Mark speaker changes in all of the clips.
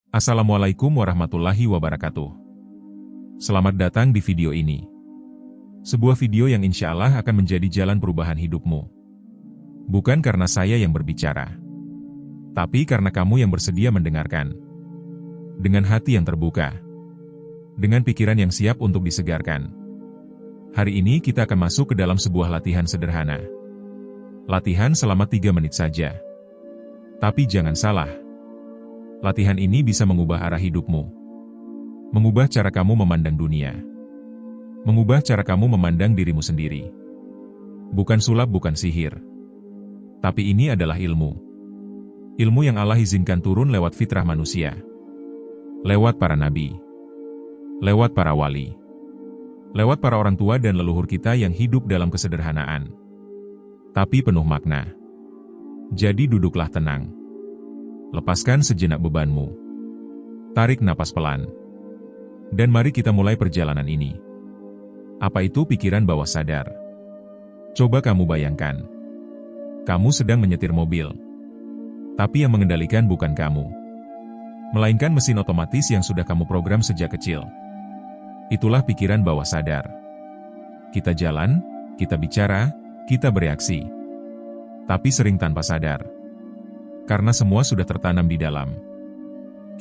Speaker 1: Assalamualaikum warahmatullahi wabarakatuh. Selamat datang di video ini. Sebuah video yang insya Allah akan menjadi jalan perubahan hidupmu. Bukan karena saya yang berbicara, tapi karena kamu yang bersedia mendengarkan. Dengan hati yang terbuka, dengan pikiran yang siap untuk disegarkan. Hari ini kita akan masuk ke dalam sebuah latihan sederhana. Latihan selama 3 menit saja. Tapi jangan salah. Latihan ini bisa mengubah arah hidupmu. Mengubah cara kamu memandang dunia. Mengubah cara kamu memandang dirimu sendiri. Bukan sulap, bukan sihir. Tapi ini adalah ilmu. Ilmu yang Allah izinkan turun lewat fitrah manusia. Lewat para nabi. Lewat para wali. Lewat para orang tua dan leluhur kita yang hidup dalam kesederhanaan. Tapi penuh makna. Jadi duduklah tenang. Lepaskan sejenak bebanmu. Tarik napas pelan. Dan mari kita mulai perjalanan ini. Apa itu pikiran bawah sadar? Coba kamu bayangkan. Kamu sedang menyetir mobil. Tapi yang mengendalikan bukan kamu. Melainkan mesin otomatis yang sudah kamu program sejak kecil. Itulah pikiran bawah sadar. Kita jalan, kita bicara, kita bereaksi. Tapi sering tanpa sadar. Karena semua sudah tertanam di dalam.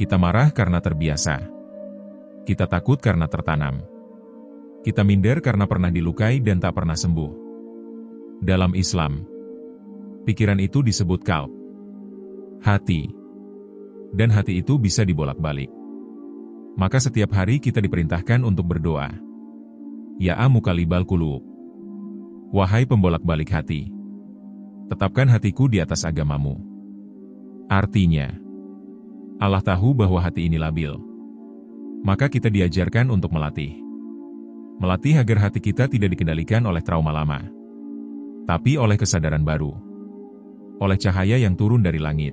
Speaker 1: Kita marah karena terbiasa. Kita takut karena tertanam. Kita minder karena pernah dilukai dan tak pernah sembuh. Dalam Islam, pikiran itu disebut qalb. Hati. Dan hati itu bisa dibolak-balik. Maka setiap hari kita diperintahkan untuk berdoa. Ya muqallibal qulub. Wahai pembolak-balik hati. Tetapkan hatiku di atas agamamu. Artinya, Allah tahu bahwa hati ini labil. Maka kita diajarkan untuk melatih. Melatih agar hati kita tidak dikendalikan oleh trauma lama. Tapi oleh kesadaran baru. Oleh cahaya yang turun dari langit.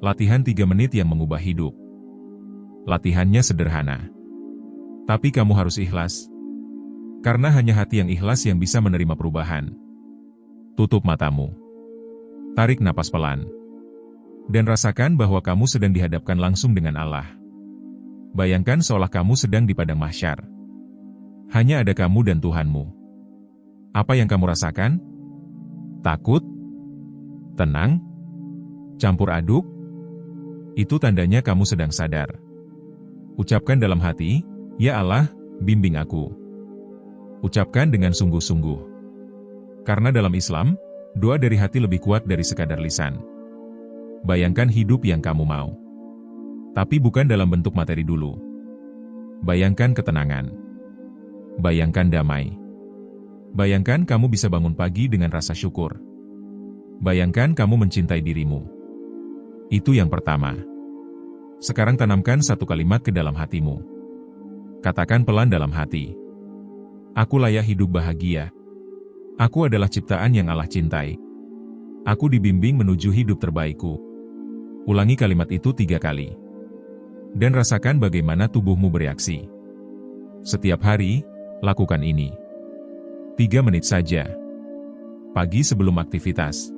Speaker 1: Latihan 3 menit yang mengubah hidup. Latihannya sederhana. Tapi kamu harus ikhlas. Karena hanya hati yang ikhlas yang bisa menerima perubahan. Tutup matamu. Tarik napas pelan. Dan rasakan bahwa kamu sedang dihadapkan langsung dengan Allah. Bayangkan seolah kamu sedang di padang mahsyar. Hanya ada kamu dan Tuhanmu. Apa yang kamu rasakan? Takut? Tenang? Campur aduk? Itu tandanya kamu sedang sadar. Ucapkan dalam hati, Ya Allah, bimbing aku. Ucapkan dengan sungguh-sungguh. Karena dalam Islam, doa dari hati lebih kuat dari sekadar lisan. Bayangkan hidup yang kamu mau. Tapi bukan dalam bentuk materi dulu. Bayangkan ketenangan. Bayangkan damai. Bayangkan kamu bisa bangun pagi dengan rasa syukur. Bayangkan kamu mencintai dirimu. Itu yang pertama. Sekarang tanamkan satu kalimat ke dalam hatimu. Katakan pelan dalam hati. Aku layak hidup bahagia. Aku adalah ciptaan yang Allah cintai. Aku dibimbing menuju hidup terbaikku. Ulangi kalimat itu 3 kali. Dan rasakan bagaimana tubuhmu bereaksi. Setiap hari, lakukan ini. 3 menit saja. Pagi sebelum aktivitas.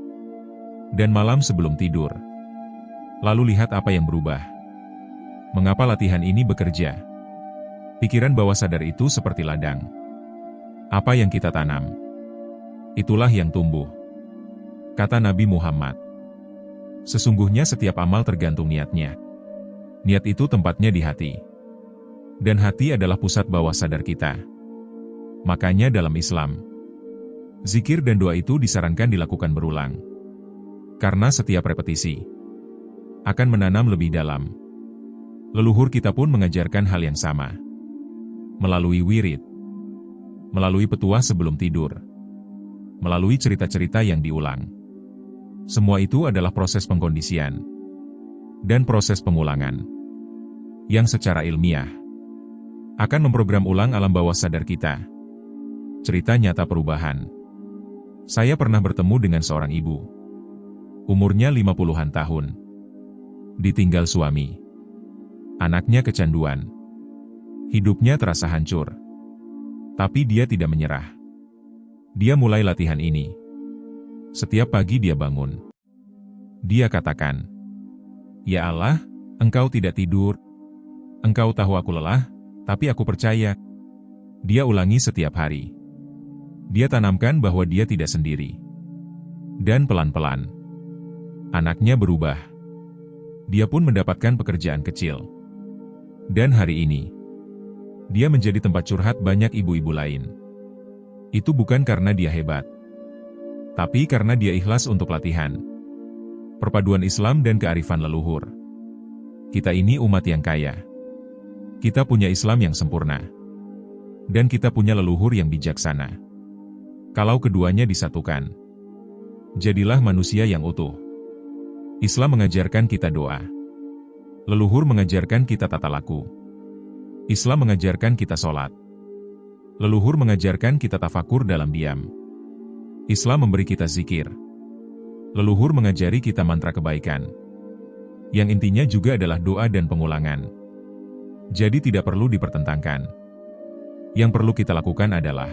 Speaker 1: Dan malam sebelum tidur. Lalu lihat apa yang berubah. Mengapa latihan ini bekerja? Pikiran bawah sadar itu seperti ladang. Apa yang kita tanam, itulah yang tumbuh. Kata Nabi Muhammad. Sesungguhnya setiap amal tergantung niatnya. Niat itu tempatnya di hati. Dan hati adalah pusat bawah sadar kita. Makanya dalam Islam, zikir dan doa itu disarankan dilakukan berulang. Karena setiap repetisi akan menanam lebih dalam. Leluhur kita pun mengajarkan hal yang sama. Melalui wirid. Melalui petuah sebelum tidur. Melalui cerita-cerita yang diulang. Semua itu adalah proses pengkondisian dan proses pengulangan yang secara ilmiah akan memprogram ulang alam bawah sadar kita. Cerita nyata perubahan. Saya pernah bertemu dengan seorang ibu. Umurnya 50-an tahun. Ditinggal suami. Anaknya kecanduan. Hidupnya terasa hancur. Tapi dia tidak menyerah. Dia mulai latihan ini. Setiap pagi dia bangun. Dia katakan, "Ya Allah, Engkau tidak tidur. Engkau tahu aku lelah, tapi aku percaya. Dia ulangi setiap hari. Dia tanamkan bahwa dia tidak sendiri. Dan pelan-pelan, anaknya berubah. Dia pun mendapatkan pekerjaan kecil. Dan hari ini, dia menjadi tempat curhat banyak ibu-ibu lain. Itu bukan karena dia hebat, tapi karena dia ikhlas untuk latihan. Perpaduan Islam dan kearifan leluhur. Kita ini umat yang kaya. Kita punya Islam yang sempurna. Dan kita punya leluhur yang bijaksana. Kalau keduanya disatukan, jadilah manusia yang utuh. Islam mengajarkan kita doa. Leluhur mengajarkan kita tata laku. Islam mengajarkan kita sholat. Leluhur mengajarkan kita tafakur dalam diam. Islam memberi kita zikir. Leluhur mengajari kita mantra kebaikan. Yang intinya juga adalah doa dan pengulangan. Jadi tidak perlu dipertentangkan. Yang perlu kita lakukan adalah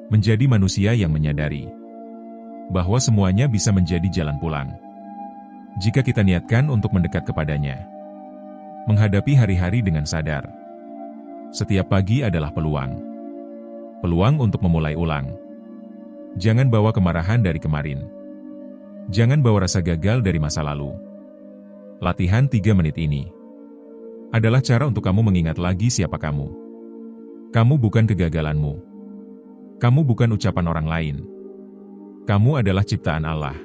Speaker 1: menjadi manusia yang menyadari bahwa semuanya bisa menjadi jalan pulang jika kita niatkan untuk mendekat kepadanya. Menghadapi hari-hari dengan sadar. Setiap pagi adalah peluang. Peluang untuk memulai ulang. Jangan bawa kemarahan dari kemarin. Jangan bawa rasa gagal dari masa lalu. Latihan 3 menit ini adalah cara untuk kamu mengingat lagi siapa kamu. Kamu bukan kegagalanmu. Kamu bukan ucapan orang lain. Kamu adalah ciptaan Allah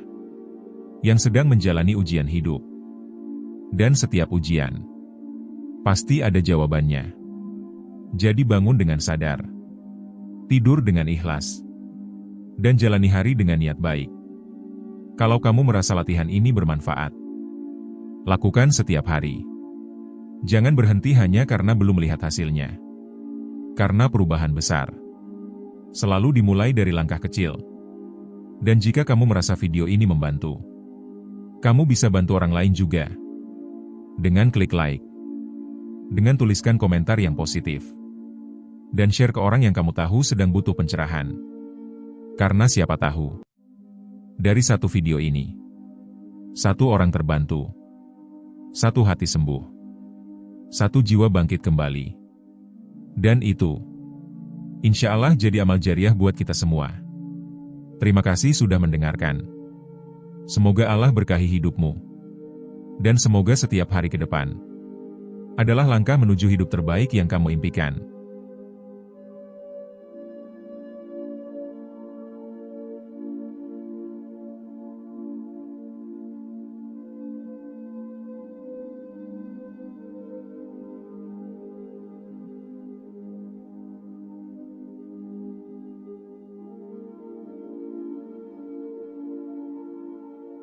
Speaker 1: yang sedang menjalani ujian hidup. Dan setiap ujian pasti ada jawabannya. Jadi bangun dengan sadar. Tidur dengan ikhlas. Dan jalani hari dengan niat baik. Kalau kamu merasa latihan ini bermanfaat, lakukan setiap hari. Jangan berhenti hanya karena belum melihat hasilnya. Karena perubahan besar selalu dimulai dari langkah kecil. Dan jika kamu merasa video ini membantu, kamu bisa bantu orang lain juga. Dengan klik like, dengan tuliskan komentar yang positif, dan share ke orang yang kamu tahu sedang butuh pencerahan. Karena siapa tahu, dari satu video ini, satu orang terbantu, satu hati sembuh, satu jiwa bangkit kembali. Dan itu, insya Allah jadi amal jariah buat kita semua. Terima kasih sudah mendengarkan. Semoga Allah berkahi hidupmu. Dan semoga setiap hari ke depan adalah langkah menuju hidup terbaik yang kamu impikan.